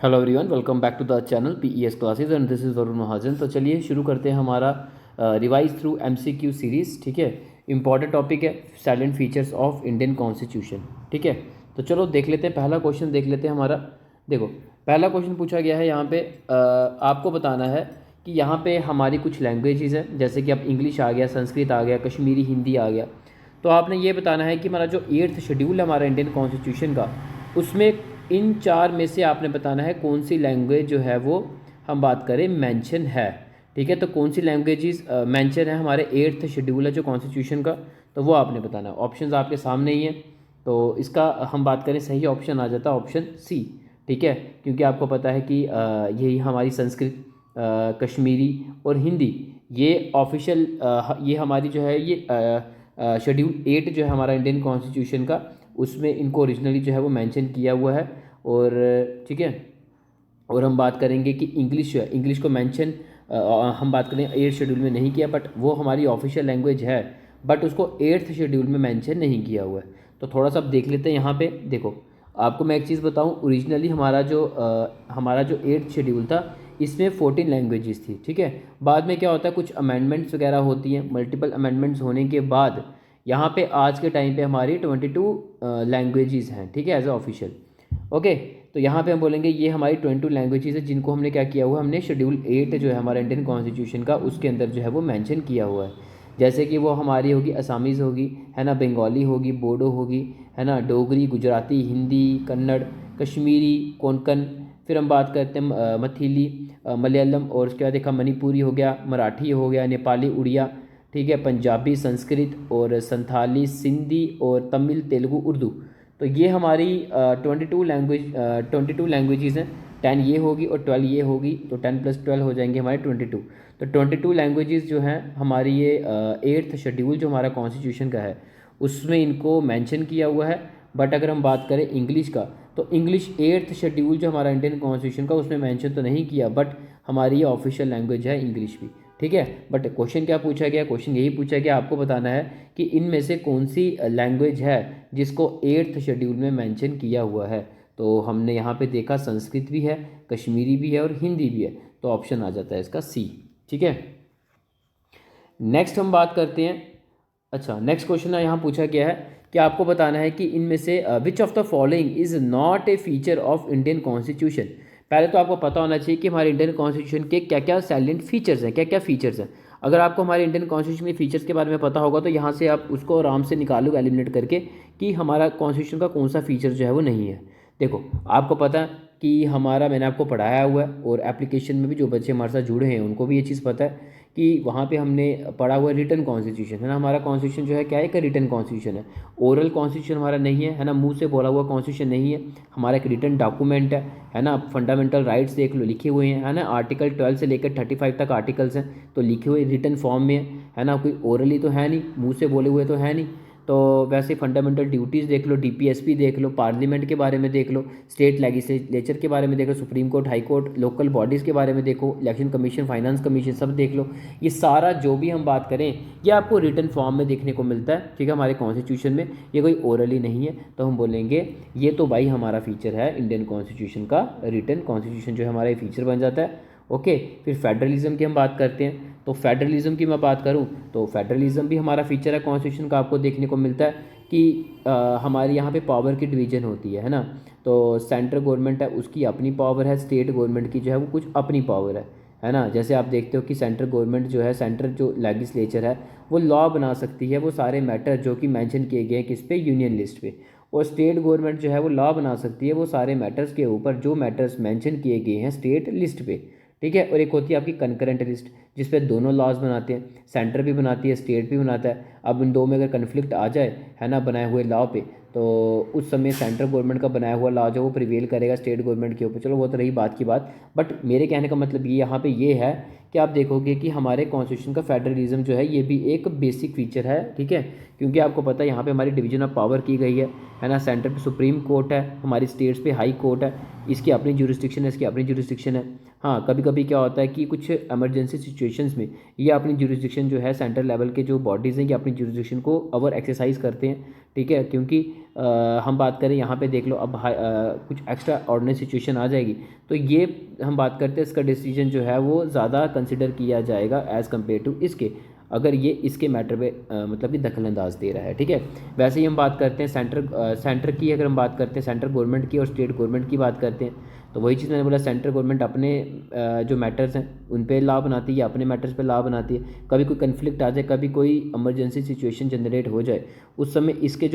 Hello everyone, welcome back to the channel PES classes and this is Varun Mahajan. तो चलिए शुरू करते हैं हमारा रिवाइज थ्रू MCQ सीरीज़। ठीक है, इंपॉर्टेंट टॉपिक है salient features of Indian constitution. ठीक है, तो चलो देख लेते हैं, पहला क्वेश्चन देख लेते हैं हमारा। देखो, पहला क्वेश्चन पूछा गया है यहाँ पे, आपको बताना है कि यहाँ पे हमारी कुछ लैंग्वेजेस हैं, जैसे कि अब इंग्लिश आ गया, संस्कृत आ गया, कश्मीरी हिंदी आ गया। तो आपने ये बताना है कि हमारा जो 8th शेड्यूल है हमारा इंडियन कॉन्स्टिट्यूशन का, उसमें इन चार में से आपने बताना है कौन सी लैंग्वेज जो है वो हम बात करें मेंशन है। ठीक है, तो कौन सी लैंग्वेजेस मेंशन है हमारे 8th शेड्यूल है जो कॉन्स्टिट्यूशन का, तो वो आपने बताना है। ऑप्शंस आपके सामने ही हैं, तो इसका हम बात करें सही ऑप्शन आ जाता है ऑप्शन सी। ठीक है, क्योंकि आपको पता है कि यही हमारी संस्कृत, कश्मीरी और हिंदी ये ऑफिशियल, ये हमारी जो है ये शेड्यूल 8 जो है हमारा इंडियन कॉन्स्टिट्यूशन का, उसमें इनको ओरिजिनली जो है वो मेंशन किया हुआ है। और ठीक है, और हम बात करेंगे कि इंग्लिश है, इंग्लिश को मेंशन हम बात करें 8th शेड्यूल में नहीं किया, बट वो हमारी ऑफिशियल लैंग्वेज है, बट उसको 8th शेड्यूल में मेंशन नहीं किया हुआ है। तो थोड़ा सा अब देख लेते हैं यहाँ पे। देखो, आपको मैं एक चीज़ बताऊँ, ओरिजिनली हमारा जो 8th शेड्यूल था, इसमें 14 लैंग्वेजेस थी। ठीक है, बाद में क्या होता है, कुछ अमेंडमेंट्स वगैरह होती हैं, मल्टीपल अमेंडमेंट्स होने के बाद यहाँ पे आज के टाइम पे हमारी 22 लैंग्वेजेस हैं। ठीक है, एज ए ऑफिशियल। ओके, तो यहाँ पे हम बोलेंगे ये हमारी 22 लैंग्वेजेस है जिनको हमने क्या किया हुआ है, हमने शेड्यूल 8 जो है हमारा इंडियन कॉन्स्टिट्यूशन का, उसके अंदर जो है वो मेंशन किया हुआ है। जैसे कि वो हमारी होगी असामीज़ होगी, है ना, बंगाली होगी, बोडो होगी, है ना, डोगरी, गुजराती, हिंदी, कन्नड़, कश्मीरी, कोंकण, फिर हम बात करते हैं मथिली, मलयालम, और उसके बाद देखा मणिपुरी हो गया, मराठी हो गया, नेपाली, उड़िया, ठीक है, पंजाबी, संस्कृत और संथाली, सिंधी और तमिल, तेलुगु, उर्दू। तो ये हमारी 22 लैंग्वेजेस हैं। 10 ये होगी और 12 ये होगी, तो 10 + 12 हो जाएंगे हमारे 22। तो 22 लैंग्वेजेस जो हैं हमारी ये 8th शेड्यूल जो हमारा कॉन्स्टिट्यूशन का है, उसमें इनको मेंशन किया हुआ है। बट अगर हम बात करें इंग्लिश का, तो इंग्लिश 8th शेड्यूल जो हमारा इंडियन कॉन्स्टिट्यूशन का, उसमें मेंशन तो नहीं किया, बट हमारी ये ऑफिशियल लैंग्वेज है इंग्लिश भी। ठीक है, बट क्वेश्चन क्या पूछा गया, क्वेश्चन यही पूछा गया, आपको बताना है कि इनमें से कौन सी लैंग्वेज है जिसको 8th शेड्यूल में मेंशन किया हुआ है। तो हमने यहाँ पे देखा संस्कृत भी है, कश्मीरी भी है और हिंदी भी है, तो ऑप्शन आ जाता है इसका सी। ठीक है, नेक्स्ट हम बात करते हैं। अच्छा, नेक्स्ट क्वेश्चन यहाँ पूछा गया है कि आपको बताना है कि इनमें से विच of the following is not a feature of Indian constitution. पहले तो आपको पता होना चाहिए कि हमारे इंडियन कॉन्स्टिट्यूशन के क्या क्या सैलेंट फीचर्स हैं, क्या क्या फीचर्स हैं। अगर आपको हमारे इंडियन कॉन्स्टिट्यूशन के फीचर्स के बारे में पता होगा, तो यहाँ से आप उसको आराम से निकालोगे एलिमिनेट करके कि हमारा कॉन्स्टिट्यूशन का कौन सा फीचर जो है वो नहीं है। देखो, आपको पता है कि हमारा, मैंने आपको पढ़ाया हुआ है, और एप्लीकेशन में भी जो बच्चे हमारे साथ जुड़े हैं उनको भी ये चीज़ पता है कि वहाँ पे हमने पढ़ा हुआ रिटन कॉन्स्टिट्यूशन है ना। हमारा कॉन्स्टिट्यूशन जो है क्या है, एक रिटन कॉन्स्टिट्यूशन है। ओरल कॉन्स्टिट्यूशन हमारा नहीं है ना, मुंह से बोला हुआ कॉन्स्टिट्यूशन नहीं है, हमारा एक रिटन डॉक्यूमेंट है ना। फंडामेंटल राइट्स देख लो, लिखे हुए हैं, है ना, आर्टिकल 12 से लेकर 35 तक आर्टिकल्स हैं, तो लिखे हुए रिटन फॉर्म में है ना। कोई ओरली तो है नहीं, मुँह से बोले हुए तो है नहीं। तो वैसे फंडामेंटल ड्यूटीज़ देख लो, DPSP देख लो, पार्लियामेंट के बारे में देख लो, स्टेट लेजिस्लेचर के बारे में देख लो, supreme court, high court, local bodies के बारे में देखो, इलेक्शन कमीशन, फाइनेंस कमीशन, सब देख लो। ये सारा जो भी हम बात करें, ये आपको रिटन फॉर्म में देखने को मिलता है। ठीक है, हमारे कॉन्स्टिट्यूशन में, ये कोई ओरली नहीं है। तो हम बोलेंगे ये तो भाई हमारा फीचर है इंडियन कॉन्स्टिट्यूशन का, रिटन कॉन्स्टिट्यूशन जो है हमारा ये फीचर बन जाता है। ओके, फिर फेडरलिज्म की हम बात करते हैं। तो फेडरलिज्म की मैं बात करूं, तो फेडरलिज्म भी हमारा फीचर है कॉन्स्टिट्यूशन का। आपको देखने को मिलता है कि हमारे यहाँ पे पावर की डिवीजन होती है ना। तो सेंट्रल गवर्नमेंट है, उसकी अपनी पावर है, स्टेट गवर्नमेंट की जो है वो कुछ अपनी पावर है ना। जैसे आप देखते हो कि सेंट्रल गवर्नमेंट जो है, सेंट्रल जो लेजिस्लेचर है, वो लॉ बना सकती है वो सारे मैटर जो कि मेंशन किए गए हैं किस पे, यूनियन लिस्ट पे। और स्टेट गवर्नमेंट जो है वो लॉ बना सकती है वो सारे मैटर्स के ऊपर जो मैटर्स मेंशन किए गए हैं स्टेट लिस्ट पे। ठीक है, और एक होती है आपकी कंकरेंट लिस्ट, जिस पे दोनों लॉज बनाते हैं, सेंटर भी बनाती है, स्टेट भी बनाता है। अब इन दो में अगर कन्फ्लिक्ट आ जाए, है ना, बनाए हुए लॉ पे, तो उस समय सेंट्रल गवर्नमेंट का बनाया हुआ लॉ जो वो प्रिवेल करेगा स्टेट गवर्नमेंट के ऊपर। चलो वो तो रही बात की बात, बट मेरे कहने का मतलब ये यहाँ पे ये है कि आप देखोगे कि हमारे कॉन्स्टिट्यूशन का फेडरलिज्म जो है ये भी एक बेसिक फीचर है। ठीक है, क्योंकि आपको पता है यहाँ पे हमारी डिवीजन ऑफ पावर की गई है ना। सेंटर पे सुप्रीम कोर्ट है, हमारी स्टेट्स पे हाई कोर्ट है, इसकी अपनी ज्यूरिसडिक्शन है, इसकी अपनी ज्यूरिसडिक्शन है। हाँ, कभी कभी क्या होता है कि कुछ इमरजेंसी सिचुएशंस में ये अपनी ज्यूरिसडिक्शन जो है, सेंट्रल लेवल के जो बॉडीज़ हैं, ये अपनी ज्यूरिसडिक्शन को ओवर एक्सरसाइज करते हैं। ठीक है, क्योंकि हम बात करें यहाँ पे देख लो, अब कुछ एक्स्ट्रा ऑर्डिनरी सिचुएशन आ जाएगी तो ये हम बात करते हैं इसका डिसीजन जो है वो ज़्यादा कंसिडर किया जाएगा एज़ कम्पेयर टू इसके, अगर ये इसके मैटर पे मतलब कि दखल अंदाज दे रहा है, ठीक है। वैसे ही हम बात करते हैं सेंटर की, अगर हम बात करते हैं सेंट्रल गवर्नमेंट की और स्टेट गवर्नमेंट की बात करते हैं, तो वही चीज़ मैंने बोला, सेंट्रल गवर्नमेंट अपने जो मैटर्स हैं उन पे लॉ बनाती है, अपने मैटर्स पे लॉ बनाती है। कभी कोई कन्फ्लिक्ट आ जाए, कभी कोई इमरजेंसी सिचुएशन जनरेट हो जाए, उस समय उसके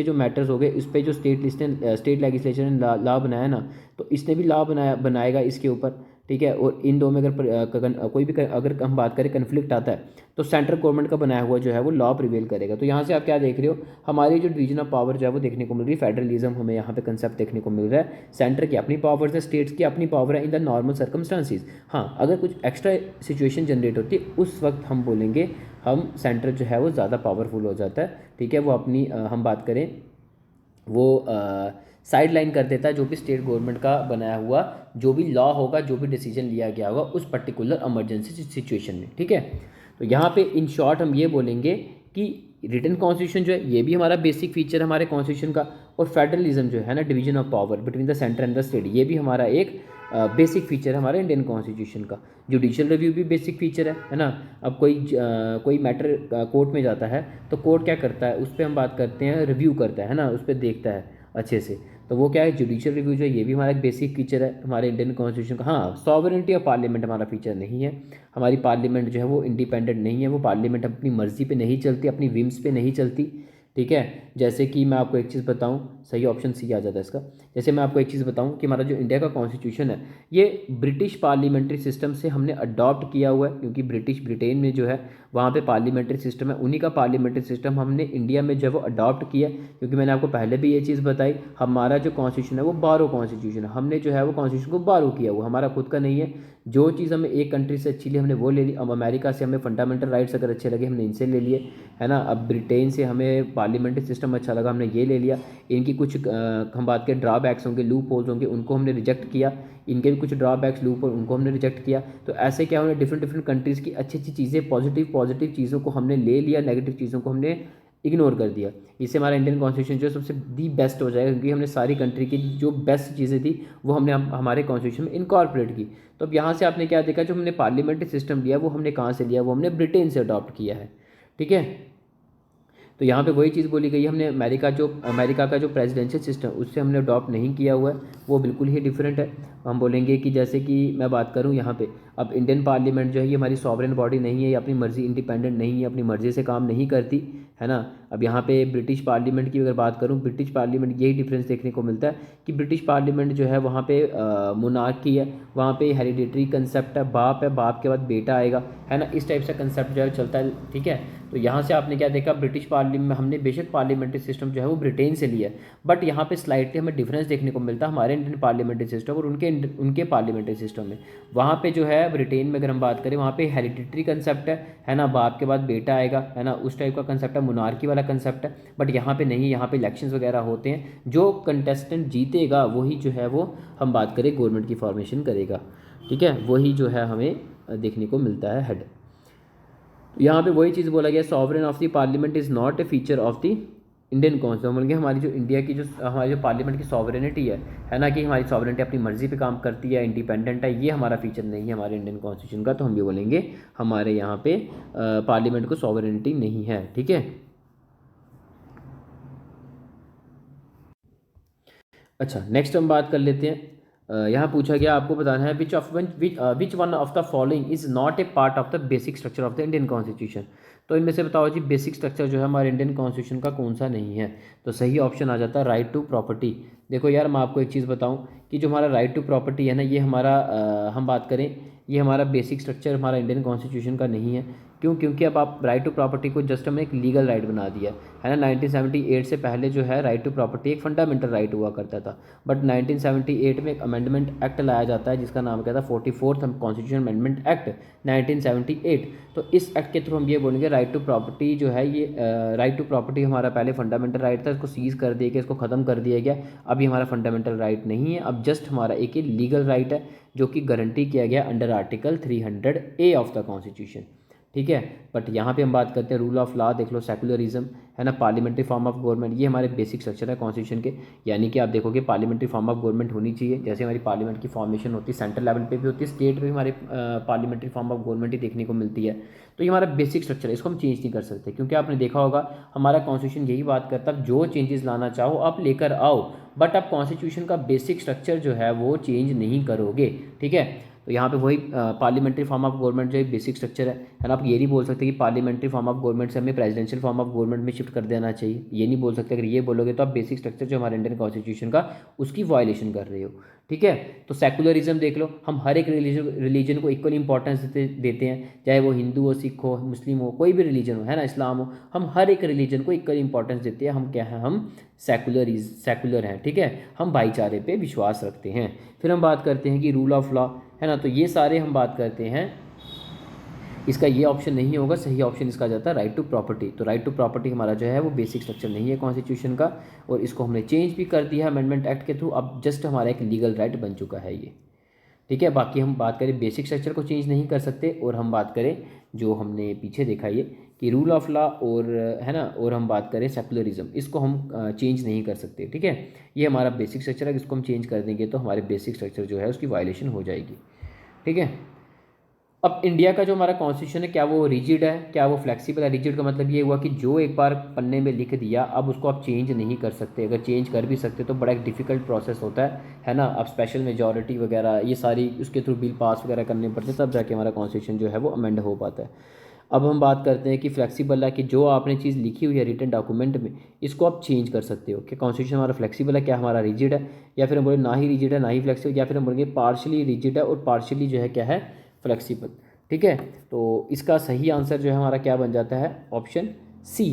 जो मैटर्स हो गए उस पर जो स्टेट लेजिस्लेचर ने लॉ बनाया ना, तो इसने भी लॉ बनाएगा इसके ऊपर, ठीक है। और इन दो में कोई भी अगर हम बात करें कन्फ्लिक्ट आता है तो सेंट्रल गवर्नमेंट का बनाया हुआ जो है वो लॉ प्रिवेल करेगा। तो यहाँ से आप क्या देख रहे हो, हमारी जो डिवीजन ऑफ पावर जो है वो देखने को मिल रही है, फेडरलिज्म हमें यहाँ पे कंसेप्ट देखने को मिल रहा है। सेंटर की अपनी पावर्स है, स्टेट्स की अपनी पावर है इन द नॉर्मल सर्कमस्टांसिस। हाँ, अगर कुछ एक्स्ट्रा सिचुएशन जनरेट होती है उस वक्त हम बोलेंगे हम सेंटर जो है वो ज़्यादा पावरफुल हो जाता है, ठीक है। वो अपनी हम बात करें वो साइड लाइन कर देता है जो भी स्टेट गवर्नमेंट का बनाया हुआ जो भी लॉ होगा, जो भी डिसीजन लिया गया होगा उस पर्टिकुलर इमरजेंसी सिचुएशन में, ठीक है। तो यहाँ पे इन शॉर्ट हम ये बोलेंगे कि रिटन कॉन्स्टिट्यूशन जो है ये भी हमारा बेसिक फीचर है हमारे कॉन्स्टिट्यूशन का, और फेडरलिज्म जो है ना, division of power between the centre and the state, ये भी हमारा एक बेसिक फीचर है हमारे इंडियन कॉन्स्टिट्यूशन का। जुडिशियल रिव्यू भी बेसिक फीचर है ना। अब कोई मैटर कोर्ट में जाता है तो कोर्ट क्या करता है, उस पर हम बात करते हैं रिव्यू करता है ना, उस पर देखता है अच्छे से, तो वो क्या है, जुडिशियल रिव्यू जो है ये भी हमारा एक बेसिक फीचर है हमारे इंडियन कॉन्स्टिट्यूशन का। हाँ, सॉवरेनिटी ऑफ पार्लियामेंट हमारा फीचर नहीं है, हमारी पार्लियामेंट जो है वो इंडिपेंडेंट नहीं है, वो पार्लियामेंट अपनी मर्जी पे नहीं चलती, अपनी विम्स पे नहीं चलती, ठीक है। जैसे कि मैं आपको एक चीज़ बताऊं, सही ऑप्शन सी आ जाता है इसका। जैसे मैं आपको एक चीज़ बताऊं कि हमारा जो इंडिया का कॉन्स्टिट्यूशन है ये ब्रिटिश पार्लियामेंट्री सिस्टम से हमने अडॉप्ट किया हुआ है, क्योंकि ब्रिटेन में जो है वहाँ पे पार्लियामेंट्री सिस्टम है, उन्हीं का पार्लियामेंट्री सिस्टम हमने इंडिया में जो है वो अडॉप्ट किया। क्योंकि मैंने आपको पहले भी ये चीज़ बताई, हमारा जो कॉन्स्टिट्यूशन है वो बारो कॉन्स्टिट्यूशन है, हमने जो है वो कॉन्स्टिट्यूशन को बारो किया हुआ, हमारा खुद का नहीं है। जो चीज़ हमें एक कंट्री से अच्छी ली हमने वो ले ली। अब अमेरिका से हमें फंडामेंटल राइट्स अगर अच्छे लगे हमने इनसे ले लिए, है ना। अब ब्रिटेन से हमें पार्लियामेंट्री सिस्टम अच्छा लगा हमने ये ले लिया। इनकी कुछ हम बात करें ड्रॉबैक्स होंगे, लूप होल्स होंगे, उनको हमने रिजेक्ट किया। इनके भी कुछ ड्रॉबैक्स लूप होल उनको हमने रिजेक्ट किया। तो ऐसे क्या हमने डिफरेंट कंट्रीज़ की अच्छी अच्छी चीज़ें, पॉजिटिव चीज़ों को हमने ले लिया, नेगेटिव चीज़ों को हमने इग्नोर कर दिया। इससे हमारा इंडियन कॉन्स्टिट्यूशन जो है सबसे दी बेस्ट हो जाएगा, क्योंकि हमने सारी कंट्री की जो बेस्ट चीज़ें थी वो हमने हमारे कॉन्स्टिट्यूशन में इनकॉर्पोरेट की। तो अब यहाँ से आपने क्या देखा, जो हमने पार्लियामेंट्री सिस्टम लिया वो हमने कहाँ से लिया, वो हमने ब्रिटेन से अडॉप्ट किया है, ठीक है। तो यहाँ पे वही चीज़ बोली गई है, हमने अमेरिका का जो प्रेसिडेंशियल सिस्टम उससे हमने अडॉप्ट नहीं किया हुआ है, वो बिल्कुल ही डिफरेंट है। हम बोलेंगे कि जैसे कि मैं बात करूँ यहाँ पे, अब इंडियन पार्लियामेंट जो है ये हमारी सॉवरेन बॉडी नहीं है, ये अपनी मर्जी इंडिपेंडेंट नहीं है, अपनी मर्जी से काम नहीं करती, है ना। अब यहाँ पे ब्रिटिश पार्लियामेंट की अगर बात करूँ, ब्रिटिश पार्लियामेंट यही डिफरेंस देखने को मिलता है कि ब्रिटिश पार्लियामेंट जो है वहाँ पे मोनार्की है, वहाँ पे हेरिडिटरी कंसेप्ट है, बाप है, बाप के बाद बेटा आएगा, है ना। इस टाइप से कंसेप्ट जो है चलता है, ठीक है। तो यहाँ से आपने क्या देखा, ब्रिटिश पार्लियामेंट हमने बेशक पार्लियामेंट्री सिस्टम जो है वो ब्रिटेन से लिया है, बट यहाँ पे स्लाइटली हमें डिफरेंस देखने को मिलता है हमारे इंडियन पार्लियामेंट्री सिस्टम और उनके पार्लियामेंट्री सिस्टम में। वहाँ पे जो है ब्रिटेन में अगर हम बात करें, वहाँ पे हेरिडिटरी कंसेप्ट है ना, बाप के बाद बेटा आएगा, है ना, उस टाइप का कंसेप्ट है, मोनार्की वाला कंसेप्ट है। बट यहाँ पे नहीं, यहाँ पे इलेक्शंस वगैरह होते हैं, जो कंटेस्टेंट जीतेगा वही जो है वो हम बात करें गवर्नमेंट की फॉर्मेशन करेगा, ठीक है। वही जो है हमें देखने को मिलता है हेड। तो यहाँ पे वही चीज़ बोला गया, sovereign of the parliament is not a feature of the Indian constitution. मतलब कि हमारी जो इंडिया की जो हमारी जो पार्लियामेंट की सॉवरेनिटी है ना, कि हमारी सॉवरेनिटी अपनी मर्जी पे काम करती है, इंडिपेंडेंट है, ये हमारा फीचर नहीं है हमारे इंडियन कॉन्स्टिट्यूशन का। तो हम ये बोलेंगे हमारे यहाँ पे पार्लियामेंट को सॉवरेनिटी नहीं है, ठीक है। अच्छा, नेक्स्ट हम बात कर लेते हैं। यहाँ पूछा गया, आपको बताना है which one of the following is not a part of the basic structure of the Indian constitution. तो इनमें से बताओ जी, बेसिक स्ट्रक्चर जो है हमारे इंडियन कॉन्स्टिट्यूशन का कौन सा नहीं है। तो सही ऑप्शन आ जाता है राइट टू प्रॉपर्टी। देखो यार, मैं आपको एक चीज़ बताऊँ कि जो हमारा राइट टू प्रॉपर्टी है ना, ये हमारा हम बात करें, ये हमारा बेसिक स्ट्रक्चर हमारा इंडियन कॉन्स्टिट्यूशन का नहीं है। क्यों? क्योंकि अब आप राइट टू प्रॉपर्टी को जस्ट हमने एक लीगल राइट बना दिया है ना। 1978 से पहले जो है राइट टू प्रॉपर्टी एक फंडामेंटल राइट हुआ करता था, बट 1978 में एक अमेंडमेंट एक्ट लाया जाता है जिसका नाम क्या था, 44th कॉन्स्टिट्यूशन अमेंडमेंट एक्ट 1978। तो इस एक्ट के थ्रू हम ये बोलेंगे राइट टू प्रॉपर्टी जो है ये राइट टू प्रॉपर्टी हमारा पहले फंडामेंटल राइट था, इसको सीज कर दिया गया, इसको ख़त्म कर दिया गया। अभी हमारा फंडामेंटल राइट नहीं है, अब जस्ट हमारा एक लीगल राइट है जो कि गारंटी किया गया under article 300A of the constitution, ठीक है। बट यहाँ पे हम बात करते हैं रूल ऑफ लॉ, देख लो सेकुलरिज्म, है ना, पार्लियामेंट्री फॉर्म ऑफ गवर्नमेंट, ये हमारे बेसिक स्ट्रक्चर है कॉन्स्टिट्यूशन के। यानी कि आप देखोगे पार्लियामेंट्री फॉर्म ऑफ गवर्नमेंट होनी चाहिए, जैसे हमारी पार्लियामेंट की फॉर्मेशन होती है सेंट्रल लेवल पे भी होती है, स्टेट पे भी हमारी पार्लियामेंट्री फॉर्म ऑफ गवर्नमेंट ही देखने को मिलती है। तो ये हमारा बेसिक स्ट्रक्चर है, इसको हम चेंज नहीं कर सकते, क्योंकि आपने देखा होगा हमारा कॉन्स्टिट्यूशन यही बात करता है, जो चेंजेस लाना चाहो आप लेकर आओ, बट आप कॉन्स्टिट्यूशन का बेसिक स्ट्रक्चर जो है वो चेंज नहीं करोगे। ठीक है, तो यहाँ पे वही पार्लियामेंट्री फॉर्म ऑफ गवर्नमेंट जो है बेसिक स्ट्रक्चर है ना। आप ये नहीं बोल सकते कि पार्लियामेंट्री फॉर्म ऑफ गवर्नमेंट से हमें प्रेसिडेंशियल फॉर्म ऑफ गवर्नमेंट में शिफ्ट कर देना चाहिए, ये नहीं बोल सकते। अगर ये बोलोगे तो आप बेसिक स्ट्रक्चर जो हमारे इंडियन कॉन्स्टिट्यूशन का उसकी वायलेशन कर रहे हो। ठीक है, तो सेकुलरिज्म देख लो, हम हर एक रिलीजन को इक्वल इंपॉर्टेंस देते हैं, चाहे वो हिंदू हो, सिख हो, मुस्लिम हो, कोई भी रिलीजन हो, है ना, इस्लाम हो, हम हर एक रिलीजन को इक्वल इंपॉर्टेंस देते हैं। हम क्या हैं, हम सेकुलर हैं। ठीक है, हम भाईचारे पे विश्वास रखते हैं। फिर हम बात करते हैं कि रूल ऑफ लॉ, है ना, तो ये सारे हम बात करते हैं। इसका ये ऑप्शन नहीं होगा, सही ऑप्शन इसका आ जाता है राइट टू प्रॉपर्टी। तो राइट टू प्रॉपर्टी हमारा जो है वो बेसिक स्ट्रक्चर नहीं है कॉन्स्टिट्यूशन का, और इसको हमने चेंज भी कर दिया है अमेंडमेंट एक्ट के थ्रू, अब जस्ट हमारा एक लीगल राइट बन चुका है ये। ठीक है, बाकी हम बात करें बेसिक स्ट्रक्चर को चेंज नहीं कर सकते, और हम बात करें जो हमने पीछे देखा ये कि रूल ऑफ लॉ और, है ना, और हम बात करें सेकुलरिज्म, इसको हम चेंज नहीं कर सकते। ठीक है, ये हमारा बेसिक स्ट्रक्चर है, इसको हम चेंज कर देंगे तो हमारे बेसिक स्ट्रक्चर जो है उसकी वायलेशन हो जाएगी। ठीक है, अब इंडिया का जो हमारा कॉन्स्टिट्यूशन है, क्या वो रिजिड है, क्या वो फ्लेक्सिबल है? रिजिड का मतलब ये हुआ कि जो एक बार पन्ने में लिख दिया अब उसको आप चेंज नहीं कर सकते, अगर चेंज कर भी सकते तो बड़ा एक डिफ़िकल्ट प्रोसेस होता है ना। अब स्पेशल मेजॉरिटी वगैरह ये सारी उसके थ्रू बिल पास वगैरह करने पड़ते हैं, तब जाके हमारा कॉन्स्टिट्यूशन जो है वो अमेंड हो पाता है। अब हम बात करते हैं कि फ्लेक्सिबल है, कि जो आपने चीज़ लिखी हुई है रिटन डॉक्यूमेंट में, इसको आप चेंज कर सकते हो। कि कॉन्स्टिट्यूशन हमारा फ्लेक्सिबल है, क्या हमारा रिजिड है, या फिर हम बोले ना ही रिजिड है ना ही फ्लेक्सिबल, या फिर हम बोलेंगे पार्शली रिजिड है और पार्शली जो है क्या है, फ्लेक्सिबल। ठीक है, तो इसका सही आंसर जो है हमारा क्या बन जाता है, ऑप्शन सी।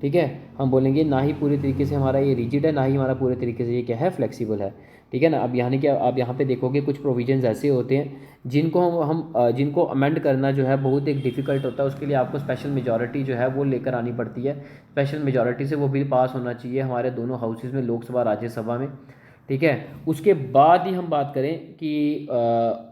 ठीक है, हम बोलेंगे ना ही पूरी तरीके से हमारा ये रिजिड है, ना ही हमारा पूरे तरीके से ये क्या है, फ्लेक्सिबल है। ठीक है ना। अब यानी कि आप यहाँ पे देखोगे कुछ प्रोविजंस ऐसे होते हैं जिनको जिनको अमेंड करना जो है बहुत एक डिफ़िकल्ट होता है, उसके लिए आपको स्पेशल मेजॉरिटी जो है वो लेकर आनी पड़ती है। स्पेशल मेजॉरिटी से वो बिल पास होना चाहिए हमारे दोनों हाउसेज में, लोकसभा राज्यसभा में। ठीक है, उसके बाद ही हम बात करें कि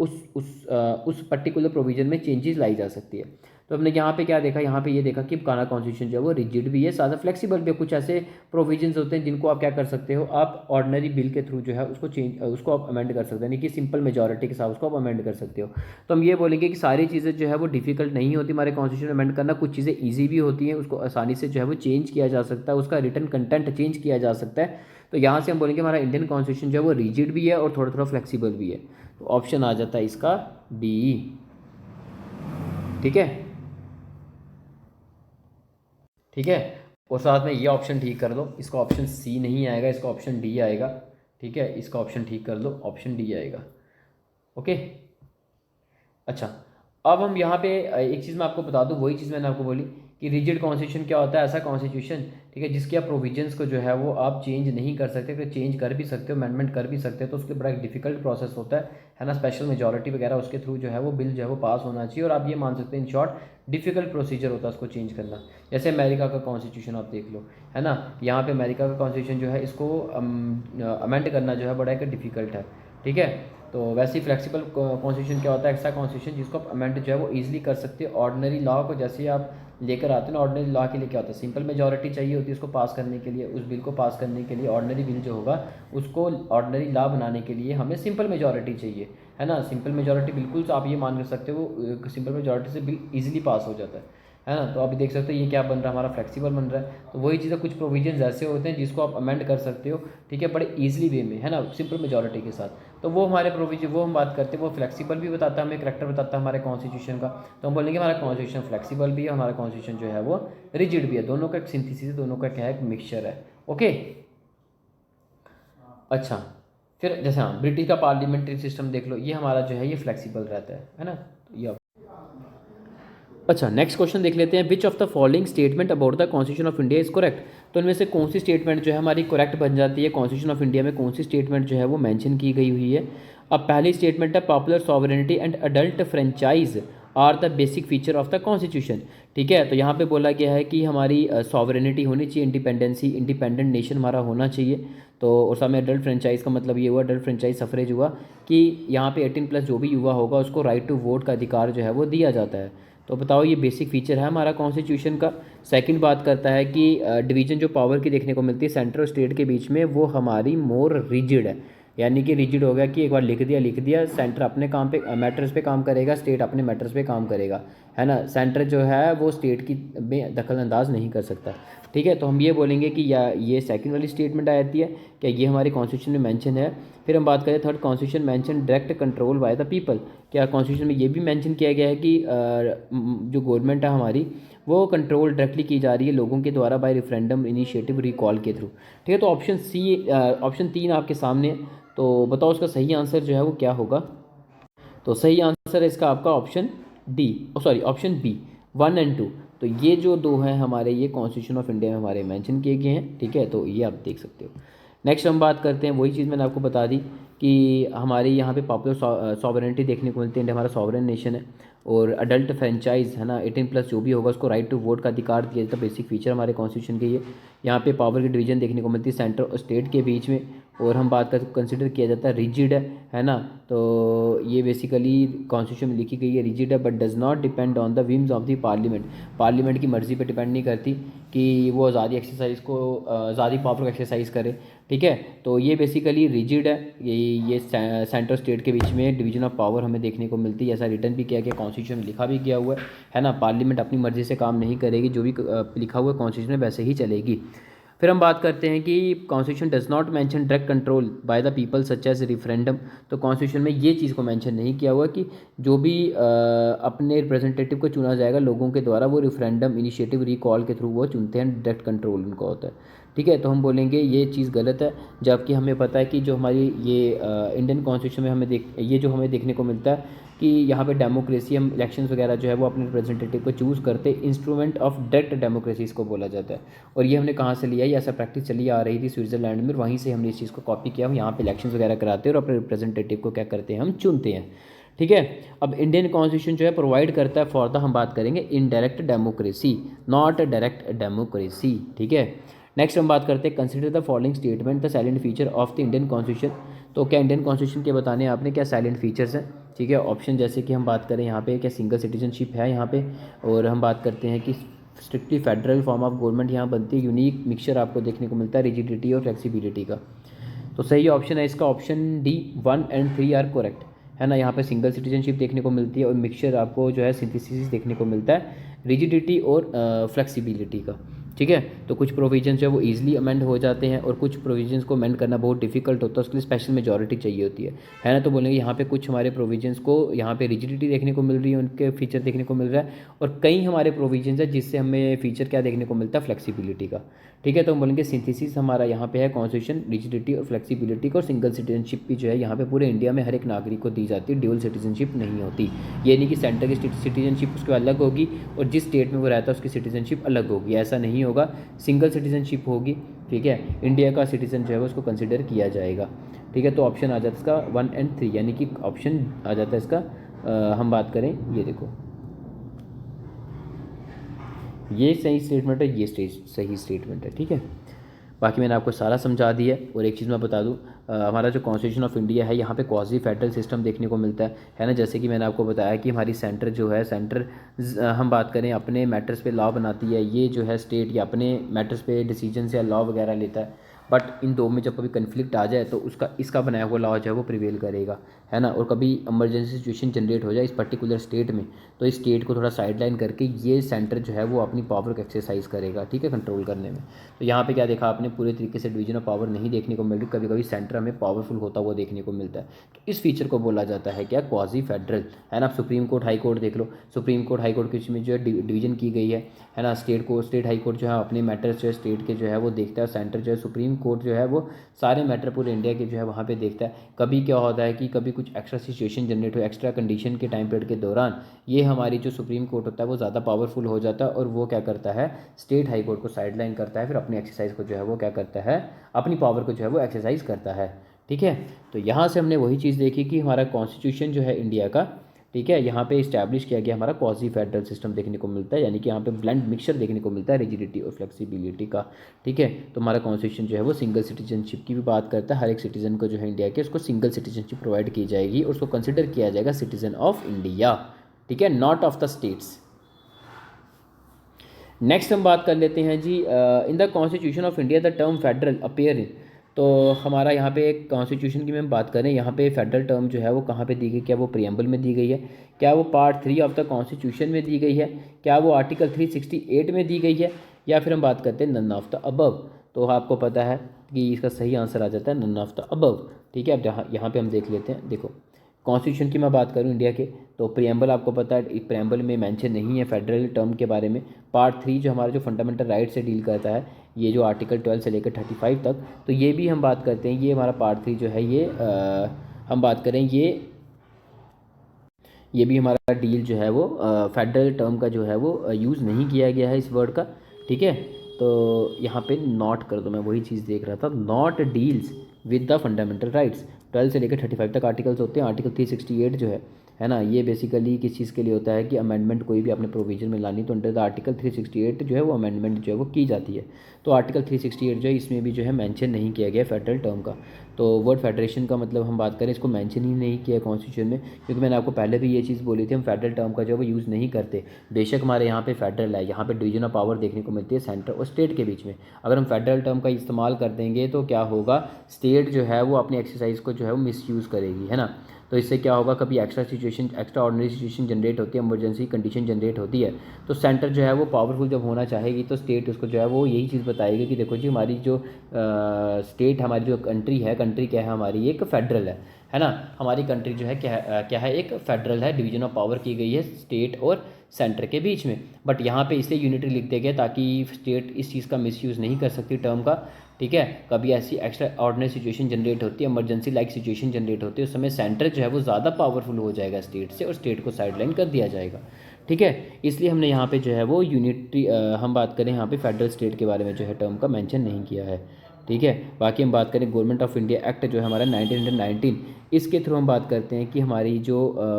उस पर्टिकुलर प्रोविज़न में चेंजेस लाई जा सकती है। तो हमने यहाँ पे क्या देखा, यहाँ पे ये देखा कि काना कॉन्स्टिट्यूशन जो है वो रिजिड भी है, साथ फ्लेक्सिबल भी है। कुछ ऐसे प्रोविजंस होते हैं जिनको आप क्या कर सकते हो, आप ऑर्डिनरी बिल के थ्रू जो है उसको आप अमेंड कर सकते हैं, यानी कि सिंपल मेजॉरिटी के साथ उसको आप अमेंड कर सकते हो। तो हम ये बोलेंगे कि सारी चीज़ें जो है वो डिफिकल्ट नहीं होती हमारे कॉन्स्टिट्यूशन अमेंड करना, कुछ चीज़ें ईजी भी होती हैं, उसको आसानी से जो है वो चेंज किया जा सकता है, उसका रिटन कंटेंट चेंज किया जा सकता है। तो यहाँ से हम बोलेंगे हमारा इंडियन कॉन्स्टिट्यूशन जो है वो रिजिड भी है और थोड़ा थोड़ा फ्लेक्सिबल भी है। तो ऑप्शन आ जाता है इसका बी। ठीक है, ठीक है, और साथ में ये ऑप्शन ठीक कर दो, इसका ऑप्शन सी नहीं आएगा, इसका ऑप्शन डी आएगा। ठीक है, इसका ऑप्शन ठीक कर लो, ऑप्शन डी आएगा। ओके, अच्छा, अब हम यहाँ पे एक चीज़ मैं आपको बता दूँ, वही चीज़ मैंने आपको बोली कि रिजिड कॉन्स्टिट्यूशन क्या होता है, ऐसा कॉन्स्टिट्यूशन, ठीक है, जिसके आप प्रोविजंस को जो है वो आप चेंज नहीं कर सकते, तो चेंज कर भी सकते हो, अमेंडमेंट कर भी सकते हो, तो उसके बड़ा एक डिफिकल्ट प्रोसेस होता है ना, स्पेशल मेजॉरिटी वगैरह उसके थ्रू जो है वो बिल जो है वो पास होना चाहिए, और आप ये मान सकते हैं इन शॉर्ट डिफिकल्ट प्रोसीजर होता है उसको चेंज करना। जैसे अमेरिका का कॉन्स्टिट्यूशन आप देख लो, है ना, यहाँ पे अमेरिका का कॉन्स्टिट्यूशन जो है इसको अमेंड करना जो है बड़ा एक डिफिकल्ट है। ठीक है, तो वैसे ही फ्लेक्सिबल कॉन्स्टिट्यूशन क्या होता है, ऐसा कॉन्स्टिट्यूशन जिसको आप अमेंड जो है वो ईजिली कर सकते हो। ऑर्डिनरी लॉ को जैसे ही आप लेकर आते हैं ना, ऑर्डिनरी लॉ के लिए क्या होता है, सिंपल मेजॉरिटी चाहिए होती है उसको पास करने के लिए, उस बिल को पास करने के लिए। ऑर्डिनरी बिल जो होगा उसको ऑर्डिनरी लॉ बनाने के लिए हमें सिंपल मेजॉरिटी चाहिए, है ना। सिंपल मेजॉरिटी बिल्कुल तो आप ये मान कर सकते हो सिंपल मेजॉरिटी से बिल ईजिली पास हो जाता है ना। तो अभी देख सकते हो ये क्या बन रहा है, हमारा फ्लेक्सिबल बन रहा है। तो वही चीज़ें, कुछ प्रोविजंस ऐसे होते हैं जिसको आप अमेंड कर सकते हो, ठीक है, बड़े ईजिली वे में, है ना, सिंपल मेजॉरिटी के साथ। तो वो हमारे प्रोविजन, वो हम बात करते हैं, वो फ्लेक्सिबल भी बताता है, हमें करैक्टर बताता है हमारे कॉन्स्टिट्यूशन का। तो हम बोलेंगे हमारा कॉन्स्टिट्यूशन फ्लेक्सिबल भी है, हमारा कॉन्स्टिट्यूशन जो है वो रिजिड भी है, दोनों का एक सिंथेसिस, दोनों का क्या है, एक मिक्सचर है। ओके, अच्छा, फिर जैसे हाँ ब्रिटिश का पार्लियामेंट्री सिस्टम देख लो, ये हमारा जो है ये फ्लेक्सिबल रहता है ना। तो ये अच्छा, नेक्स्ट क्वेश्चन देख लेते हैं, विच of the following statement about the constitution of India is correct. तो इनमें से कौन सी स्टेटमेंट जो है हमारी करेक्ट बन जाती है, कॉन्स्टिट्यूशन ऑफ इंडिया में कौन सी स्टेटमेंट जो है वो मेंशन की गई हुई है। अब पहली स्टेटमेंट है, popular sovereignty and adult franchise are the basic feature of the constitution. ठीक है, तो यहाँ पे बोला गया है कि हमारी सॉवरेनिटी होनी चाहिए, इंडिपेंडेंट नेशन हमारा होना चाहिए। तो और सामने अडल्ट फ्रेंचाइज का मतलब ये हुआ, अडल्ट फ्रेंचाइज सफरेज हुआ कि यहाँ पे 18+ जो भी युवा होगा उसको राइट टू वोट का अधिकार जो है वो दिया जाता है तो बताओ ये बेसिक फीचर है हमारा कॉन्स्टिट्यूशन का। सेकंड बात करता है कि डिवीजन जो पावर की देखने को मिलती है सेंटर और स्टेट के बीच में, वो हमारी मोर रिजिड है। यानी कि रिजिड हो गया कि एक बार लिख दिया सेंटर अपने काम पे मैटर्स पे काम करेगा, स्टेट अपने मैटर्स पे काम करेगा, है ना। सेंटर जो है वो स्टेट की में दखल अंदाज नहीं कर सकता। ठीक है, तो हम ये बोलेंगे कि या ये सेकंड वाली स्टेटमेंट आ जाती है, क्या ये हमारे कॉन्स्टिट्यूशन में मेंशन है। फिर हम बात करें third, constitution mention direct control by the people. क्या कॉन्स्टिट्यूशन में ये भी मेंशन किया गया है कि जो गवर्नमेंट है हमारी वो कंट्रोल डायरेक्टली की जा रही है लोगों के द्वारा बाय रेफरेंडम इनिशिएटिव रिकॉल के थ्रू। ठीक है, तो ऑप्शन सी, ऑप्शन 3 आपके सामने है। तो बताओ उसका सही आंसर जो है वो क्या होगा। तो सही आंसर है इसका आपका option D, sorry option B, 1 और 2। तो ये जो दो हैं हमारे, ये कॉन्स्टिट्यूशन ऑफ इंडिया में हमारे मेंशन किए गए हैं। ठीक है, तो ये आप देख सकते हो। नेक्स्ट हम बात करते हैं, वही चीज़ मैंने आपको बता दी कि हमारे यहाँ पे पॉपुलर सॉवरेनिटी देखने को मिलती है। इंडिया हमारा सॉवरेन नेशन है। और अडल्ट फ्रेंचाइज है ना, 18+ जो भी होगा उसको राइट टू वोट का अधिकार दिया जाता है। बेसिक फीचर हमारे कॉन्स्टिट्यूशन के ये। यहाँ पे पावर की डिवीजन देखने को मिलती है सेंटर और स्टेट के बीच में। और हम बात कर कंसिडर किया जाता है रिजिड है ना। तो ये बेसिकली कॉन्स्टिट्यूशन में लिखी गई है, रिजिड है but does not depend on the whims of the parliament. Parliament की मर्ज़ी पे डिपेंड नहीं करती कि वो आज़ादी एक्सरसाइज को आज़ादी पावर को एक्सरसाइज करे। ठीक है, तो ये बेसिकली रिजिड है। ये सेंटर स्टेट के बीच में डिवीजन ऑफ पावर हमें देखने को मिलती है। ऐसा रिटर्न भी किया गया, कॉन्स्टिट्यूशन में लिखा भी गया हुआ है ना। पार्लियामेंट अपनी मर्ज़ी से काम नहीं करेगी, जो भी लिखा हुआ है कॉन्स्टिट्यूशन में वैसे ही चलेगी। फिर हम बात करते हैं कि constitution does not mention direct control by the people such as referendum. तो कॉन्स्टिट्यूशन में ये चीज़ को मेंशन नहीं किया हुआ कि जो भी अपने रिप्रेजेंटेटिव को चुना जाएगा लोगों के द्वारा, वो रिफरेंडम इनिशिएटिव रिकॉल के थ्रू वो चुनते हैं, डायरेक्ट कंट्रोल उनका होता है। ठीक है, तो हम बोलेंगे ये चीज़ गलत है। जबकि हमें पता है कि जो हमारी ये इंडियन कॉन्स्टिट्यूशन में ये जो हमें देखने को मिलता है कि यहाँ पे डेमोक्रेसी, हम इलेक्शंस वगैरह जो है वो अपने रिप्रेजेंटेटिव को चूज़ करते, इंस्ट्रूमेंट ऑफ डायरेक्ट डेमोक्रेसी इसको बोला जाता है। और ये हमने कहाँ से लिया है, ये ऐसा प्रैक्टिस चली आ रही थी स्विट्ज़रलैंड में, वहीं से हमने इस चीज़ को कॉपी किया। हम यहाँ पे इलेक्शंस वगैरह कराते हैं और अपने रिप्रेजेंटेटिव को क्या करते हैं, हम चुनते हैं। ठीक है, अब इंडियन कॉन्स्टिट्यूशन जो है प्रोवाइड करता है फॉर द, हम बात करेंगे indirect democracy, not direct democracy. ठीक है, नेक्स्ट हम बात करते हैं consider the following statement the silent feature of the Indian constitution. तो क्या इंडियन कॉन्स्टिट्यूशन के बताने आपने क्या साइलेंट फीचर्स हैं। ठीक है, ऑप्शन जैसे कि हम बात करें यहाँ पे क्या सिंगल सिटीजनशिप है यहाँ पे, और हम बात करते हैं कि strictly federal form of government यहाँ बनती है, यूनिक मिक्सचर आपको देखने को मिलता है रिजिडिटी और फ्लेक्सिबिलिटी का। तो सही ऑप्शन है इसका ऑप्शन डी, 1 और 3 आर करेक्ट, है ना। यहाँ पे सिंगल सिटीजनशिप देखने को मिलती है और मिक्सचर आपको जो है सिंथेसिस देखने को मिलता है रिजिडिटी और फ्लेक्सिबिलिटी का। ठीक है, तो कुछ प्रोविजंस जो है वो ईजिली अमेंड हो जाते हैं और कुछ प्रोविजंस को अमेंड करना बहुत डिफिकल्ट होता है, उसके लिए स्पेशल मेजॉरिटी चाहिए होती है ना। तो बोलेंगे यहाँ पे कुछ हमारे प्रोविजंस को यहाँ पे रिजिडिटी देखने को मिल रही है, उनके फीचर देखने को मिल रहा है, और कई हमारे प्रोविजंस है जिससे हमें फीचर क्या देखने को मिलता है, फ्लेक्सिबिलिटी का। ठीक है, तो हम बोलेंगे सिंथेसिस हमारा यहाँ पे है कॉन्स्टिट्यूशन, रिजिडिटी और फ्लेक्सिबिलिटी का। और सिंगल सिटीजनशिप भी जो है यहाँ पे पूरे इंडिया में हर एक नागरिक को दी जाती है, ड्यूअल सिटीजनशिप नहीं होती। ये नहीं कि सेंटर की सिटीजनशिप उसके अलग होगी और जिस स्टेट में वो रहता है उसकी सिटीजनशिप अलग होगी, ऐसा नहीं होगा। सिंगल सिटीजनशिप होगी। ठीक है, इंडिया का सिटीजन जो है उसको कंसिडर किया जाएगा। ठीक है, तो ऑप्शन आ जाता है इसका 1 और 3, यानी कि ऑप्शन आ जाता है इसका हम बात करें, ये देखो ये सही स्टेटमेंट है, ये सही स्टेटमेंट है। ठीक है, बाकी मैंने आपको सारा समझा दिया है। और एक चीज़ मैं बता दूं, हमारा जो कॉन्स्टिट्यूशन ऑफ इंडिया है यहाँ पे क्वाजी फेडरल सिस्टम देखने को मिलता है ना। जैसे कि मैंने आपको बताया कि हमारी सेंटर जो है, सेंटर हम बात करें अपने मैटर्स पे लॉ बनाती है, ये जो है स्टेट या अपने मैटर्स पे डिसीजन या लॉ वगैरह लेता है। बट इन दो में जब कभी कन्फ्लिक्ट आ जाए तो उसका इसका बनाया हुआ लॉ जो है वो प्रिवेल करेगा, है ना। और कभी इमरजेंसी सिचुएशन जनरेट हो जाए इस पर्टिकुलर स्टेट में, तो इस स्टेट को थोड़ा साइडलाइन करके ये सेंटर जो है वो अपनी पावर को एक्सरसाइज करेगा। ठीक है, कंट्रोल करने में। तो यहाँ पे क्या देखा आपने, पूरे तरीके से डिवीजन ऑफ पावर नहीं देखने को मिल रही, कभी कभी सेंटर हमें पावरफुल होता हुआ देखने को मिलता है। तो इस फीचर को बोला जाता है क्या, क्वाजी फेडरल, है ना। आप सुप्रीम कोर्ट हाई कोर्ट देख लो, सुप्रीम कोर्ट हाई कोर्ट के इसमें जो है डिवीजन की गई है ना। स्टेट हाई कोर्ट जो है अपने मैटर्स जो है स्टेट के जो है वो देखता है, सेंटर जो है सुप्रीम कोर्ट जो है वो सारे मैटर पूरे इंडिया के जो है वहाँ पे देखता है। कभी क्या होता है कि कभी कुछ एक्स्ट्रा सिचुएशन जनरेट हो, एक्स्ट्रा कंडीशन के टाइम पीरियड के दौरान, ये हमारी जो सुप्रीम कोर्ट होता है वो ज़्यादा पावरफुल हो जाता है और वो क्या करता है, स्टेट हाई कोर्ट को साइडलाइन करता है, फिर अपनी एक्सरसाइज को जो है वो क्या करता है, अपनी पावर को जो है वो एक्सरसाइज करता है। ठीक है, तो यहाँ से हमने वही चीज़ देखी कि हमारा कॉन्स्टिट्यूशन जो है इंडिया का, ठीक है, यहाँ पे इस्टेब्लिश किया गया हमारा क्वाजी फेडरल सिस्टम देखने को मिलता है, यानी कि यहाँ पे ब्लेंड मिक्सचर देखने को मिलता है रिजिडिटी और फ्लेक्सिबिलिटी का। ठीक है, तो हमारा कॉन्स्टिट्यूशन जो है वो सिंगल सिटीजनशिप की भी बात करता है, हर एक सिटीजन को जो है इंडिया के उसको सिंगल सिटीजनशिप प्रोवाइड की जाएगी और उसको कंसिडर किया जाएगा सिटीजन ऑफ इंडिया। ठीक है, not of the states. Next हम बात कर लेते हैं जी, in the constitution of India the term federal appear in. तो हमारा यहाँ पे कॉन्स्टिट्यूशन की हम बात करें, यहाँ पे फेडरल टर्म जो है वो कहाँ पे दी गई, क्या वो प्रियम्बल में दी गई है, क्या वो पार्ट 3 ऑफ द कॉन्स्टिट्यूशन में दी गई है, क्या वो आर्टिकल 368 में दी गई है, या फिर हम बात करते हैं नन ऑफ द अबव। तो आपको पता है कि इसका सही आंसर आ जाता है नन ऑफ द अबव। ठीक है, अब यहाँ पे हम देख लेते हैं। देखो कॉन्स्टिट्यूशन की मैं बात करूँ इंडिया के, तो प्रियम्बल आपको पता है, प्रियम्बल में मेंशन नहीं है फेडरल टर्म के बारे में। पार्ट 3 जो हमारा जो फंडामेंटल राइट से डील करता है, ये जो आर्टिकल 12 से लेकर 35 तक, तो ये भी हम बात करते हैं, ये हमारा पार्ट 3 जो है ये हम बात करें ये भी हमारा डील जो है वो फेडरल टर्म का जो है वो यूज़ नहीं किया गया है इस वर्ड का। ठीक है, तो यहाँ पे नॉट कर दो, मैं वही चीज़ देख रहा था, not deals with the fundamental rights. 12 से लेकर 35 तक आर्टिकल्स होते हैं। आर्टिकल 368 जो है ना, ये बेसिकली किस चीज़ के लिए होता है कि अमेंडमेंट कोई भी अपने प्रोविजन में लानी, तो अंडर द आर्टिकल 368 जो है वो अमेंडमेंट जो है वो की जाती है। तो आर्टिकल 368 जो है इसमें भी जो है मेंशन नहीं किया गया फेडरल टर्म का। तो वर्ड फेडरेशन का मतलब हम बात करें, इसको मेंशन ही नहीं किया कॉन्स्टिट्यूशन में, क्योंकि मैंने आपको पहले भी ये चीज़ बोली थी, हम फेडरल टर्म का जो है वो यूज़ नहीं करते। बेशक हमारे यहाँ पे फेडरल है, यहाँ पे डिवीजन ऑफ पावर देखने को मिलती है सेंटर और स्टेट के बीच में। अगर हम फेडरल टर्म का इस्तेमाल कर देंगे तो क्या होगा, स्टेट जो है वो अपनी एक्सरसाइज को जो है वो मिसयूज़ करेगी, है ना। तो इससे क्या होगा, कभी एक्स्ट्रा ऑर्डिनरी सिचुएशन जनरेट होती है, इमरजेंसी कंडीशन जनरेट होती है, तो सेंटर जो है वो पावरफुल जब होना चाहेगी तो स्टेट उसको जो है वो यही चीज़ बताएगी कि देखो जी हमारी जो स्टेट, हमारी जो कंट्री है, कंट्री क्या है हमारी, एक फेडरल है ना। हमारी कंट्री जो है क्या है, एक फेडरल है, डिवीजन ऑफ पावर की गई है स्टेट और सेंटर के बीच में। बट यहाँ पे इसलिए यूनिटरी लिख दिया गया ताकि स्टेट इस चीज़ का मिसयूज़ नहीं कर सकती टर्म का। ठीक है, कभी ऐसी एक्स्ट्रा ऑर्डिनरी सिचुएशन जनरेट होती है, इमरजेंसी लाइक सिचुएशन जनरेट होती है, उस समय सेंटर जो है वो ज़्यादा पावरफुल हो जाएगा स्टेट से और स्टेट को साइडलाइन कर दिया जाएगा। ठीक है, इसलिए हमने यहाँ पे जो है वो यूनिटरी हम बात करें यहाँ पे फेडरल स्टेट के बारे में जो है टर्म का मेंशन नहीं किया है। ठीक है, बाकी हम बात करें गवर्नमेंट ऑफ इंडिया एक्ट जो है हमारा 1919, इसके थ्रू हम बात करते हैं कि हमारी जो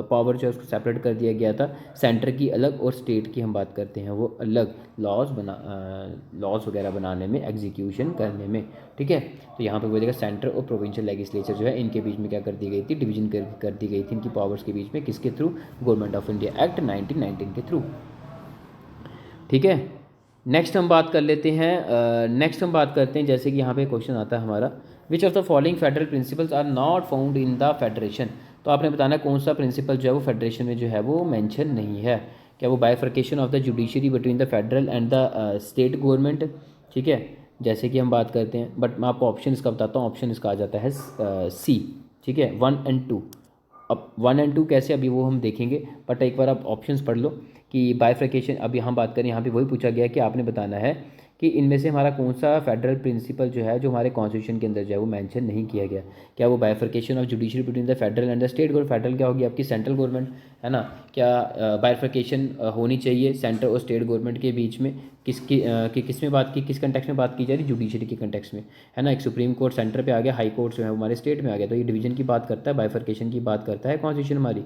पावर जो है उसको सेपरेट कर दिया गया था, सेंटर की अलग और स्टेट की हम बात करते हैं वो अलग, लॉज वगैरह बनाने में, एग्जीक्यूशन करने में। ठीक है, तो यहाँ पे बोलेगा सेंटर और प्रोविंशियल लेजिस्लेचर जो है इनके बीच में क्या कर दी गई थी, डिवीजन कर दी गई थी इनकी पावर्स के बीच में, किसके through, government of India act 1919 के थ्रू। ठीक है, नेक्स्ट हम बात करते हैं जैसे कि यहाँ पे क्वेश्चन आता है हमारा, which of the following federal principles are not found in the federation. तो आपने बताना कौन सा प्रिंसिपल जो है वो फेडरेशन में जो है वो मेंशन नहीं है। क्या वो bifurcation of the judiciary between the federal and the state government. ठीक है, जैसे कि हम बात करते हैं, बट मैं आपको ऑप्शन इसका बताता हूँ, ऑप्शन इसका आ जाता है सी। ठीक है, 1 and 2। अब 1 and 2 कैसे, अभी वो हम देखेंगे, बट एक बार आप ऑप्शंस पढ़ लो कि बाइफर्केशन, अभी हम बात करें यहाँ पे वही पूछा गया कि आपने बताना है कि इनमें से हमारा कौन सा फेडरल प्रिंसिपल जो है जो हमारे कॉन्स्टिट्यूशन के अंदर जो है वो मेंशन नहीं किया गया। क्या वो bifurcation of judiciary between the federal and the state government, federal क्या होगी आपकी सेंट्रल गवर्नमेंट, है ना। क्या बाइफर्केशन होनी चाहिए सेंटर और स्टेट गवर्नमेंट के बीच में, किस में बात की, किस कंटेक्स में बात की जा रही, जुडिशरी के कंटेक्स में, है ना। एक सुप्रीम कोर्ट सेंटर पे आ गया, हाई कोर्ट जो है हमारे स्टेट में आ गया, तो ये डिवीजन की बात करता है, बाइफर्केशन की बात करता है कॉन्स्टिट्यूशन हमारी,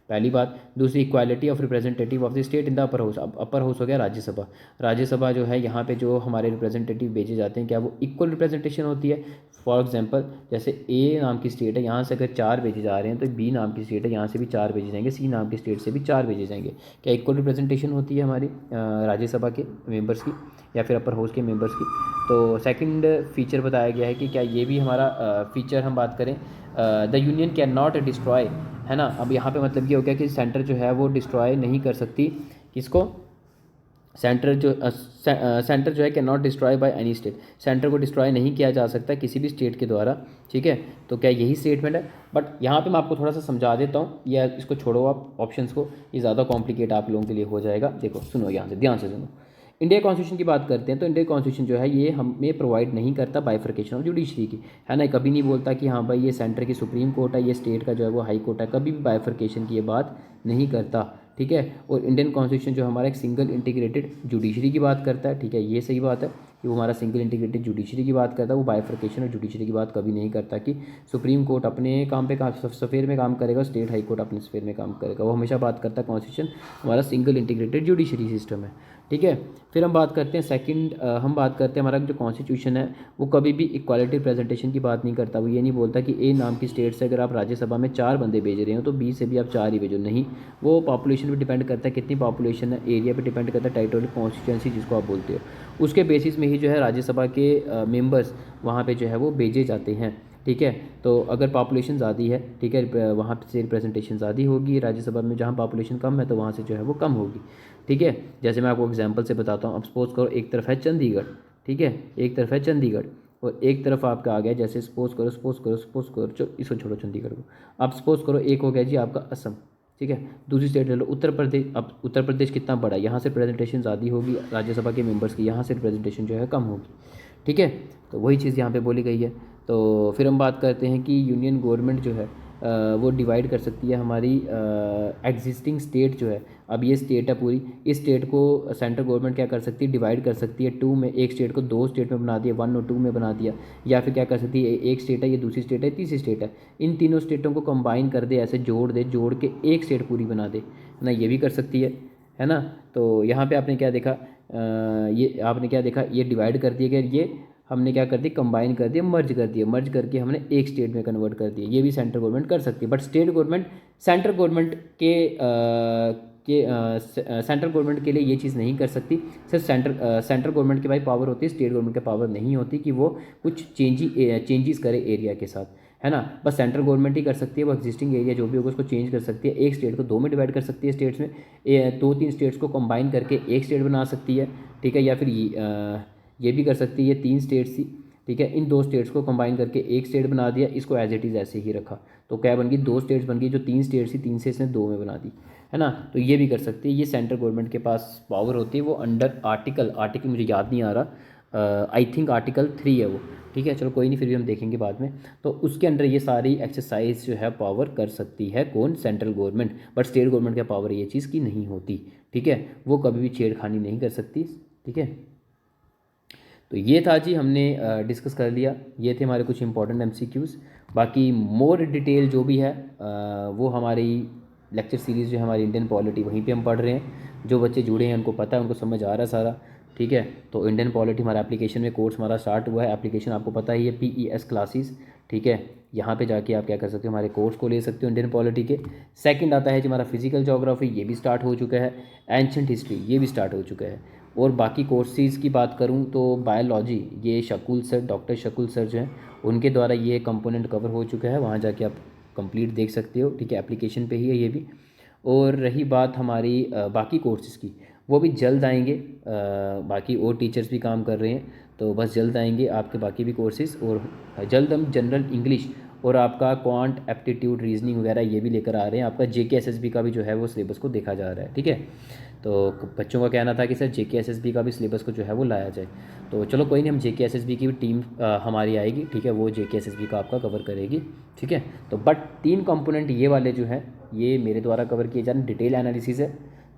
पहली बात। दूसरी, equality of representative of the state in the upper house. अब अपर हाउस हो गया राज्यसभा, राज्यसभा जो है यहाँ पे जो हमारे रिप्रेजेंटेटिव भेजे जाते हैं, क्या वो इक्वल रिप्रेजेंटेशन होती है। फॉर एग्जांपल, जैसे ए नाम की स्टेट है, यहाँ से अगर 4 भेजे जा रहे हैं, तो बी नाम की स्टेट है, यहाँ से भी 4 भेजे जाएंगे, सी नाम की स्टेट से भी 4 भेजे जाएंगे। क्या इक्वल रिप्रेजेंटेशन होती है हमारी राज्यसभा के मेंबर्स की या फिर अपर हाउस के मेंबर्स की। तो सेकंड फीचर बताया गया है कि क्या ये भी हमारा फीचर हम बात करें, the union can not destroy, है ना। अब यहाँ पे मतलब ये हो गया कि सेंटर जो है वो डिस्ट्रॉय नहीं कर सकती, किसको, सेंटर जो है can not destroy by any state, centre को डिस्ट्रॉय नहीं किया जा सकता किसी भी स्टेट के द्वारा। ठीक है, तो क्या यही स्टेटमेंट है। बट यहाँ पे मैं आपको थोड़ा सा समझा देता हूँ, या इसको छोड़ो आप ऑप्शंस को, ये ज़्यादा कॉम्प्लिकेट आप लोगों के लिए हो जाएगा। देखो सुनो, यहाँ से ध्यान से सुनो, इंडिया कॉन्स्टिट्यूशन की बात करते हैं, तो इंडिया कॉन्स्टिट्यूशन जो है ये हमें प्रोवाइड नहीं करता बाइफर्केशन ऑफ जुडिशरी की, है ना। कभी नहीं बोलता कि हाँ भाई ये सेंटर की सुप्रीम कोर्ट है, ये स्टेट का जो है वो हाई कोर्ट है, कभी भी बाइफर्केशन की ये बात नहीं करता। ठीक है, और इंडियन कॉन्स्टिट्यूशन जो हमारा एक सिंगल इंटीग्रेटेड जुडिशरी की बात करता है। ठीक है, ये सही बात है कि वो हमारा सिंगल इंटीग्रेटेड जुडिशरी की बात करता है, वो बाइफर्केशन और जुडिशरी की बात कभी नहीं करता कि सुप्रीम कोर्ट अपने काम पे स्फेयर में काम करेगा, स्टेट हाई कोर्ट अपने स्फेयर में काम करेगा। वो हमेशा बात करता है कॉन्स्टिट्यूशन हमारा सिंगल इंटीग्रेटेड जुडिशरी सिस्टम है। ठीक है। फिर हम बात करते हैं सेकंड, हम बात करते हैं हमारा जो कॉन्स्टिट्यूशन है वो कभी भी इक्वालिटी प्रेजेंटेशन की बात नहीं करता। वो ये नहीं बोलता कि ए नाम की स्टेट से अगर आप राज्यसभा में 4 बंदे भेज रहे हो तो बी से भी आप 4 ही भेजो, नहीं। वो पॉपुलेशन पे डिपेंड करता है, कितनी पॉपुलेशन है, एरिया पे डिपेंड करता है, टेरिटोरियल कॉन्स्टिट्यूंसी जिसको आप बोलते हो, उसके बेसिस में ही जो है राज्यसभा के मेंबर्स वहाँ पे जो है वो भेजे जाते हैं। ठीक है। तो अगर पॉपुलेशन ज़्यादा है, ठीक है, वहाँ से रिप्रेजेंटेशन ज़्यादा होगी राज्यसभा में। जहाँ पॉपुलेशन कम है तो वहाँ से जो है वो कम होगी। ठीक है। जैसे मैं आपको एग्जांपल से बताता हूँ, अब सपोज़ करो एक तरफ है चंडीगढ़, ठीक है, एक तरफ है चंडीगढ़ और एक तरफ आपका आ गया, जैसे सपोज़ करो इसको छोड़ो चंडीगढ़ को, अब सपोज़ करो एक हो गया जी आपका असम। ठीक है। दूसरी स्टेट ले लो उत्तर प्रदेश। अब उत्तर प्रदेश कितना बड़ा है, यहाँ से रिप्रेजेंटेशन ज़्यादा होगी राज्यसभा के मेंबर्स की, यहाँ से रिप्रेजेंटेशन जो है कम होगी। ठीक है। तो वही चीज़ यहाँ पे बोली गई है। तो फिर हम बात करते हैं कि यूनियन गवर्नमेंट जो है वो डिवाइड कर सकती है हमारी एग्जिस्टिंग स्टेट जो है। अब ये स्टेट है पूरी, इस स्टेट को सेंट्रल गवर्नमेंट क्या कर सकती है, डिवाइड कर सकती है टू में। एक स्टेट को 2 स्टेट में बना दिया, 1 और 2 में बना दिया। या फिर क्या कर सकती है, एक स्टेट है, ये दूसरी स्टेट है, तीसरी स्टेट है, इन तीनों स्टेटों को कंबाइन कर दे, ऐसे जोड़ के एक स्टेट पूरी बना दे, है ना, ये भी कर सकती है ना। तो यहाँ पे आपने क्या देखा, ये आपने क्या देखा, ये डिवाइड कर दिया गया, ये हमने क्या कर दिया, कंबाइन कर दिया, मर्ज करके हमने एक स्टेट में कन्वर्ट कर दिया। ये भी सेंट्रल गवर्नमेंट कर सकती है, but state government central government central government के लिए ये चीज़ नहीं कर सकती। सिर्फ सेंट्रल गवर्नमेंट के भाई पावर होती है, स्टेट गवर्नमेंट के पावर नहीं होती कि वो कुछ चेंजेस करे एरिया के साथ, है ना। बस सेंट्रल गवर्नमेंट ही कर सकती है, वो एग्जिस्टिंग एरिया जो भी होगा उसको चेंज कर सकती है। एक स्टेट को 2 में डिवाइड कर सकती है, स्टेट्स में 2-3 स्टेट्स को कंबाइन करके एक स्टेट बना सकती है। ठीक है। या फिर ये भी कर सकती है, ये 3 स्टेट्स थी, ठीक है, इन 2 स्टेट्स को कंबाइन करके एक स्टेट बना दिया, इसको एज इट इज़ ऐसे ही रखा, तो क्या बन गई, 2 स्टेट्स बन गई। जो 3 स्टेट्स थी, 3 से इसने 2 में बना दी, है ना। तो ये भी कर सकती है, ये सेंट्रल गवर्नमेंट के पास पावर होती है। वो अंडर आर्टिकल मुझे याद नहीं आ रहा, आई थिंक आर्टिकल 3 है वो। ठीक है, चलो कोई नहीं, फिर भी हम देखेंगे बाद में। तो उसके अंडर ये सारी एक्सरसाइज जो है पावर कर सकती है कौन, central government. But state government का पावर ये चीज़ की नहीं होती। ठीक है, वो कभी भी छेड़खानी नहीं कर सकती। ठीक है। तो ये था जी, हमने डिस्कस कर लिया, ये थे हमारे कुछ इंपॉर्टेंट एमसीक्यूज़। बाकी मोर डिटेल जो भी है वो हमारी लेक्चर सीरीज़ जो है हमारी इंडियन पॉलिटी, वहीं पे हम पढ़ रहे हैं। जो बच्चे जुड़े हैं उनको पता है, उनको समझ आ रहा है सारा। ठीक है। तो इंडियन पॉलिटी हमारा एप्लीकेशन में कोर्स हमारा स्टार्ट हुआ है। एप्लीकेशन आपको पता ही है, PES क्लासेस। ठीक है, यहाँ पे जाके आप क्या कर सकते हो, हमारे कोर्स को ले सकते हो इंडियन पॉलिटी के। सेकंड आता है जो हमारा फिजिकल ज्योग्राफी, ये भी स्टार्ट हो चुका है। एंशंट हिस्ट्री ये भी स्टार्ट हो चुका है। और बाकी कोर्सेज़ की बात करूँ तो बायोलॉजी, ये शकुल सर, डॉक्टर शकुल सर जो हैं उनके द्वारा ये कंपोनेंट कवर हो चुका है, वहाँ जाके आप कंप्लीट देख सकते हो। ठीक है, एप्लीकेशन पे ही है ये भी। और रही बात हमारी बाकी कोर्सेज़ की, वो भी जल्द आएंगे। बाकी और टीचर्स भी काम कर रहे हैं, तो बस जल्द आएंगे आपके बाकी भी कोर्सेज़। और जल्द हम जनरल इंग्लिश और आपका क्वांट एप्टीट्यूड रीजनिंग वगैरह ये भी लेकर आ रहे हैं। आपका JK SSB का भी जो है वो सिलेबस को देखा जा रहा है। ठीक है। तो बच्चों का कहना था कि सर JK SSB का भी सिलेबस को जो है वो लाया जाए। तो चलो कोई नहीं, हम JK SSB की भी टीम हमारी आएगी। ठीक है, वो JK SSB का आपका कवर करेगी। ठीक है। तो बट 3 कंपोनेंट ये वाले जो हैं ये मेरे द्वारा कवर किए जा रहे हैं, डिटेल एनालिसिस है।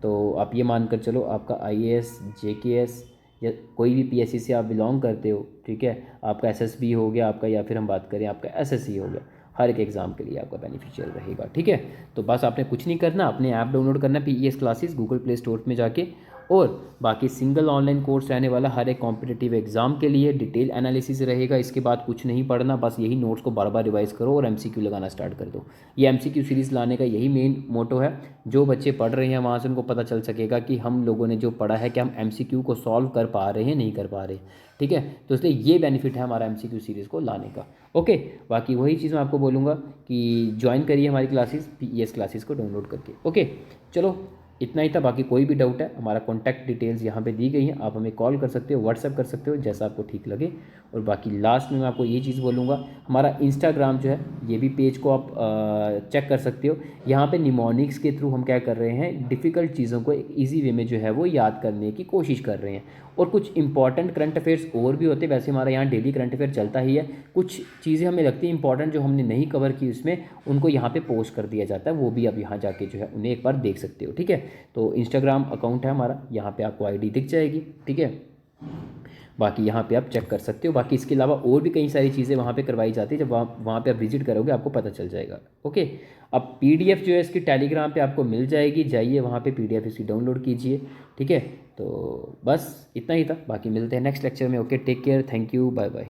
तो आप ये मान कर चलो, आपका IAS, JKS या कोई भी PSC से आप बिलोंग करते हो, ठीक है, आपका SSB हो गया आपका, या फिर हम बात करें आपका SSC हो गया, हर एक एग्ज़ाम के लिए आपका बेनिफिशियल रहेगा। ठीक है। तो बस आपने कुछ नहीं करना, अपने ऐप डाउनलोड करना है PES classes Google play store में जाके, और बाकी सिंगल ऑनलाइन कोर्स रहने वाला हर एक कॉम्पिटिटिव एग्जाम के लिए, डिटेल एनालिसिस रहेगा। इसके बाद कुछ नहीं पढ़ना, बस यही नोट्स को बार बार रिवाइज करो और MCQ लगाना स्टार्ट कर दो। ये MCQ सीरीज़ लाने का यही मेन मोटो है। जो बच्चे पढ़ रहे हैं वहाँ से उनको पता चल सकेगा कि हम लोगों ने जो पढ़ा है, क्या हम MCQ को सॉल्व कर पा रहे हैं, नहीं कर पा रहे। ठीक है। तो इसलिए ये बेनिफिट है हमारा MCQ सीरीज़ को लाने का। ओके। बाकी वही चीज़ मैं आपको बोलूँगा कि ज्वाइन करिए हमारी क्लासेस, PES क्लासेस को डाउनलोड करके। ओके, चलो इतना ही था। बाकी कोई भी डाउट है, हमारा कॉन्टैक्ट डिटेल्स यहाँ पे दी गई हैं, आप हमें कॉल कर सकते हो, व्हाट्सएप कर सकते हो, जैसा आपको ठीक लगे। और बाकी लास्ट में मैं आपको ये चीज़ बोलूँगा, हमारा इंस्टाग्राम जो है ये भी पेज को आप चेक कर सकते हो। यहाँ पे निमोनिक्स के थ्रू हम क्या कर रहे हैं, डिफ़िकल्ट चीज़ों को एक ईजी वे में जो है वो याद करने की कोशिश कर रहे हैं। और कुछ इंपॉर्टेंट करंट अफेयर्स और भी होते हैं, वैसे हमारा यहाँ डेली करंट अफेयर चलता ही है। कुछ चीज़ें हमें लगती हैं इंपॉर्टेंट जो हमने नहीं कवर की उसमें, उनको यहाँ पे पोस्ट कर दिया जाता है, वो भी आप यहाँ जाके जो है उन्हें एक बार देख सकते हो। ठीक है। तो इंस्टाग्राम अकाउंट है हमारा, यहाँ पे आपको ID दिख जाएगी। ठीक है। बाकी यहाँ पे आप चेक कर सकते हो। बाकी इसके अलावा और भी कई सारी चीज़ें वहाँ पे करवाई जाती है, जब वहाँ पे आप विजिट करोगे आपको पता चल जाएगा। ओके, अब पीडीएफ जो है इसकी टेलीग्राम पे आपको मिल जाएगी, जाइए वहाँ पे पीडीएफ इसकी डाउनलोड कीजिए। ठीक है, तो बस इतना ही था, बाकी मिलते हैं नेक्स्ट लेक्चर में। Okay, take care, thank you, bye bye.